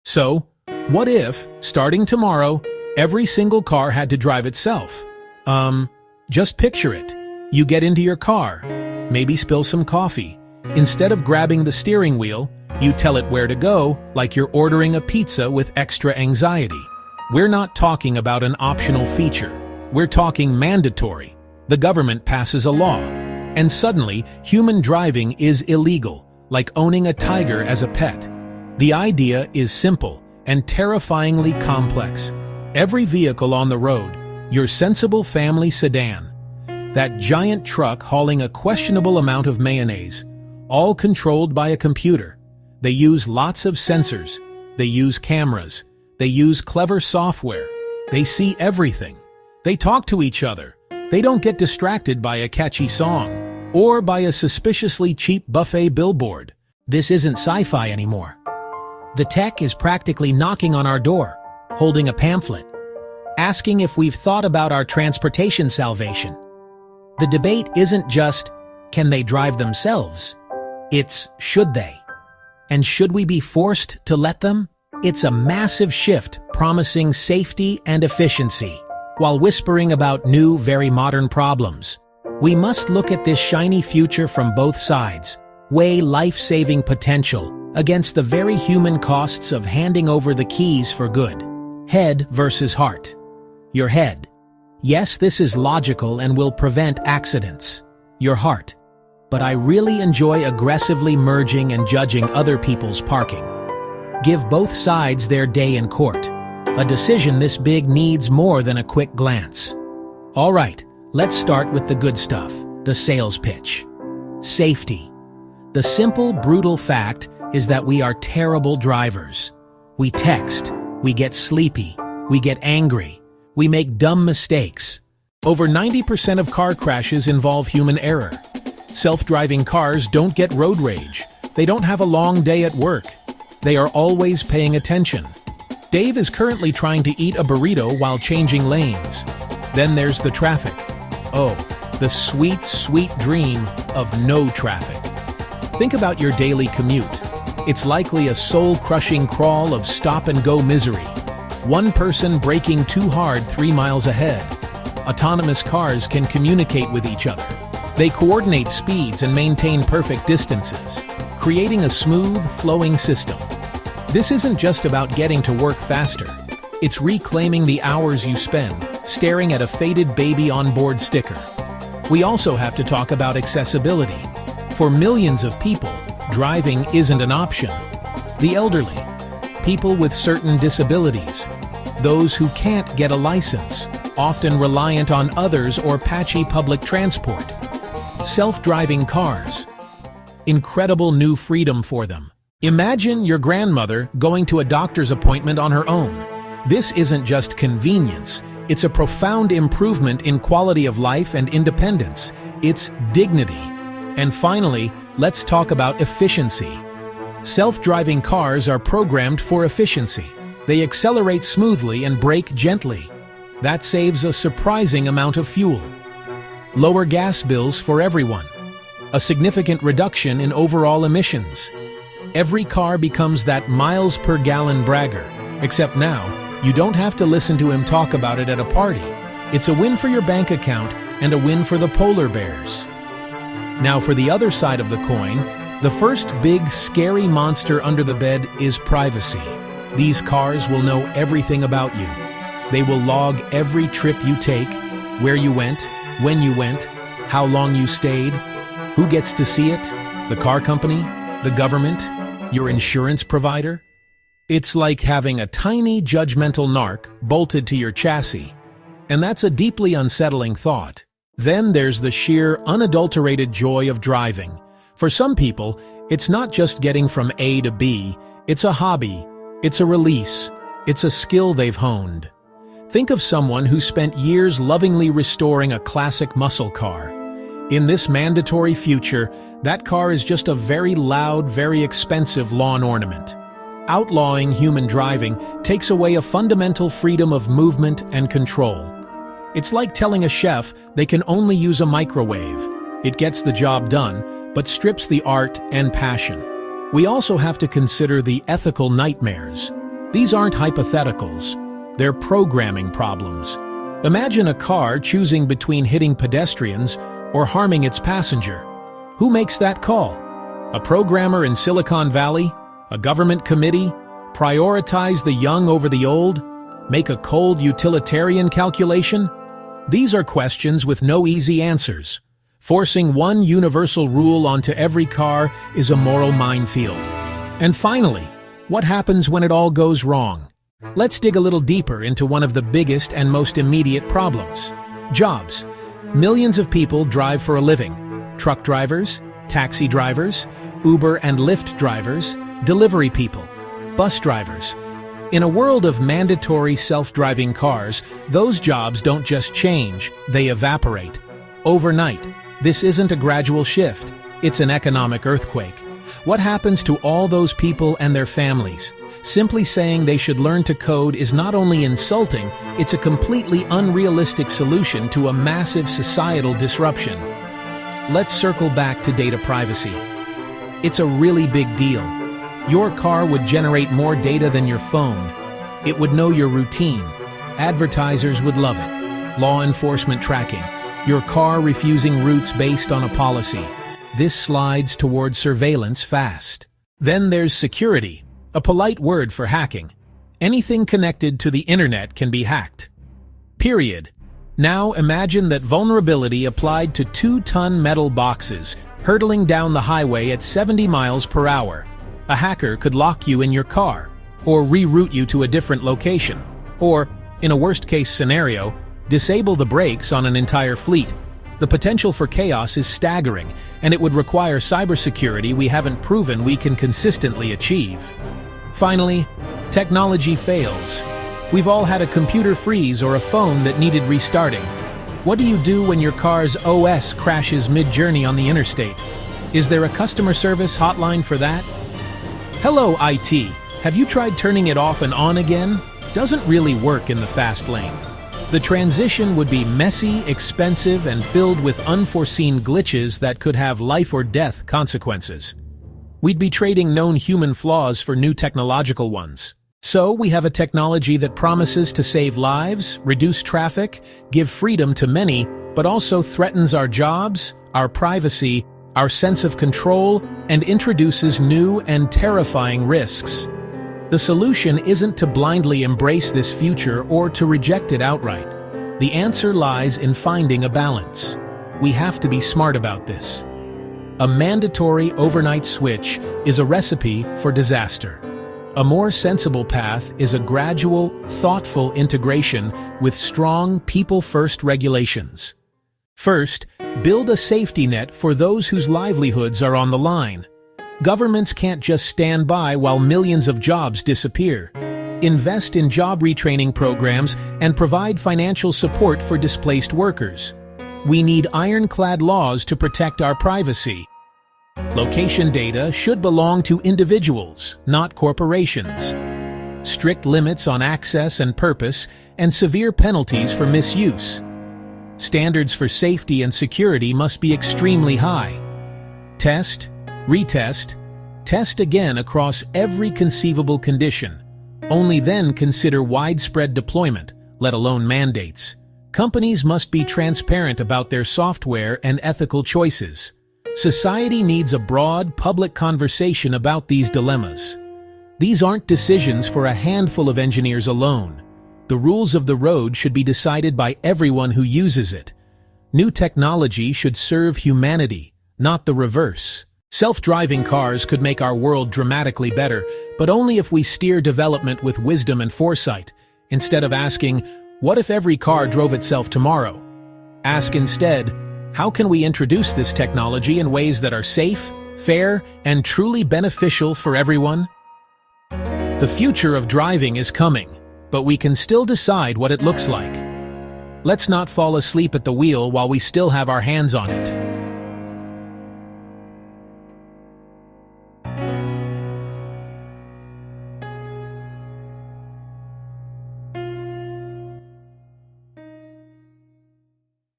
So, what if, starting tomorrow, every single car had to drive itself? Just picture it. You get into your car, maybe spill some coffee. Instead of grabbing the steering wheel, you tell it where to go, like you're ordering a pizza with extra anxiety. We're not talking about an optional feature. We're talking mandatory. The government passes a law, and suddenly, human driving is illegal, like owning a tiger as a pet. The idea is simple and terrifyingly complex. Every vehicle on the road, your sensible family sedan, that giant truck hauling a questionable amount of mayonnaise, all controlled by a computer. They use lots of sensors. They use cameras. They use clever software. They see everything. They talk to each other. They don't get distracted by a catchy song or by a suspiciously cheap buffet billboard. This isn't sci-fi anymore. The tech is practically knocking on our door, holding a pamphlet, asking if we've thought about our transportation salvation. The debate isn't just, can they drive themselves? It's, should they? And should we be forced to let them? It's a massive shift promising safety and efficiency, while whispering about new, very modern problems. We must look at this shiny future from both sides, weigh life-saving potential against the very human costs of handing over the keys for good. Head versus heart. Your head. Yes, this is logical and will prevent accidents. Your heart. But I really enjoy aggressively merging and judging other people's parking. Give both sides their day in court. A decision this big needs more than a quick glance. All right, let's start with the good stuff, the sales pitch. Safety. The simple, brutal fact is that we are terrible drivers. We text, we get sleepy, we get angry, we make dumb mistakes. Over 90% of car crashes involve human error. Self-driving cars don't get road rage. They don't have a long day at work. They are always paying attention. Dave is currently trying to eat a burrito while changing lanes. Then there's the traffic. Oh, the sweet, sweet dream of no traffic. Think about your daily commute. It's likely a soul-crushing crawl of stop-and-go misery. One person braking too hard 3 miles ahead. Autonomous cars can communicate with each other. They coordinate speeds and maintain perfect distances, creating a smooth, flowing system. This isn't just about getting to work faster. It's reclaiming the hours you spend staring at a faded baby on-board sticker. We also have to talk about accessibility. For millions of people, driving isn't an option. The elderly, people with certain disabilities, those who can't get a license, often reliant on others or patchy public transport. Self-driving cars. Incredible new freedom for them. Imagine your grandmother going to a doctor's appointment on her own. This isn't just convenience. It's a profound improvement in quality of life and independence. It's dignity. And finally, let's talk about efficiency. Self-driving cars are programmed for efficiency. They accelerate smoothly and brake gently. That saves a surprising amount of fuel. Lower gas bills for everyone. A significant reduction in overall emissions. Every car becomes that miles per gallon bragger, except now, you don't have to listen to him talk about it at a party. It's a win for your bank account and a win for the polar bears. Now for the other side of the coin, the first big scary monster under the bed is privacy. These cars will know everything about you. They will log every trip you take, where you went, when you went, how long you stayed, who gets to see it, the car company, the government, your insurance provider. It's like having a tiny judgmental narc bolted to your chassis. And that's a deeply unsettling thought. Then there's the sheer, unadulterated joy of driving. For some people, it's not just getting from A to B, it's a hobby, it's a release, it's a skill they've honed. Think of someone who spent years lovingly restoring a classic muscle car. In this mandatory future, that car is just a very loud, very expensive lawn ornament. Outlawing human driving takes away a fundamental freedom of movement and control. It's like telling a chef they can only use a microwave. It gets the job done, but strips the art and passion. We also have to consider the ethical nightmares. These aren't hypotheticals. They're programming problems. Imagine a car choosing between hitting pedestrians or harming its passenger. Who makes that call? A programmer in Silicon Valley? A government committee? Prioritize the young over the old? Make a cold utilitarian calculation? These are questions with no easy answers. Forcing one universal rule onto every car is a moral minefield. And finally, what happens when it all goes wrong? Let's dig a little deeper into one of the biggest and most immediate problems: jobs. Millions of people drive for a living. Truck drivers, taxi drivers, Uber and Lyft drivers, delivery people, bus drivers. In a world of mandatory self-driving cars, those jobs don't just change, they evaporate. Overnight. This isn't a gradual shift, it's an economic earthquake. What happens to all those people and their families? Simply saying they should learn to code is not only insulting, it's a completely unrealistic solution to a massive societal disruption. Let's circle back to data privacy. It's a really big deal. Your car would generate more data than your phone. It would know your routine. Advertisers would love it. Law enforcement tracking. Your car refusing routes based on a policy. This slides towards surveillance fast. Then there's security, a polite word for hacking. Anything connected to the internet can be hacked. Period. Now imagine that vulnerability applied to 2-ton metal boxes, hurtling down the highway at 70 miles per hour. A hacker could lock you in your car, or reroute you to a different location, or, in a worst-case scenario, disable the brakes on an entire fleet. The potential for chaos is staggering, and it would require cybersecurity we haven't proven we can consistently achieve. Finally, technology fails. We've all had a computer freeze or a phone that needed restarting. What do you do when your car's OS crashes mid-journey on the interstate? Is there a customer service hotline for that? Hello, IT. Have you tried turning it off and on again? Doesn't really work in the fast lane. The transition would be messy, expensive, and filled with unforeseen glitches that could have life-or-death consequences. We'd be trading known human flaws for new technological ones. So we have a technology that promises to save lives, reduce traffic, give freedom to many, but also threatens our jobs, our privacy, our sense of control, and introduces new and terrifying risks. The solution isn't to blindly embrace this future or to reject it outright. The answer lies in finding a balance. We have to be smart about this. A mandatory overnight switch is a recipe for disaster. A more sensible path is a gradual, thoughtful integration with strong people-first regulations. First, build a safety net for those whose livelihoods are on the line. Governments can't just stand by while millions of jobs disappear. Invest in job retraining programs and provide financial support for displaced workers. We need ironclad laws to protect our privacy. Location data should belong to individuals, not corporations. Strict limits on access and purpose, and severe penalties for misuse. Standards for safety and security must be extremely high. Test, retest, test again across every conceivable condition. Only then consider widespread deployment, let alone mandates. Companies must be transparent about their software and ethical choices. Society needs a broad, public conversation about these dilemmas. These aren't decisions for a handful of engineers alone. The rules of the road should be decided by everyone who uses it. New technology should serve humanity, not the reverse. Self-driving cars could make our world dramatically better, but only if we steer development with wisdom and foresight, instead of asking, what if every car drove itself tomorrow? Ask instead, how can we introduce this technology in ways that are safe, fair, and truly beneficial for everyone? The future of driving is coming, but we can still decide what it looks like. Let's not fall asleep at the wheel while we still have our hands on it.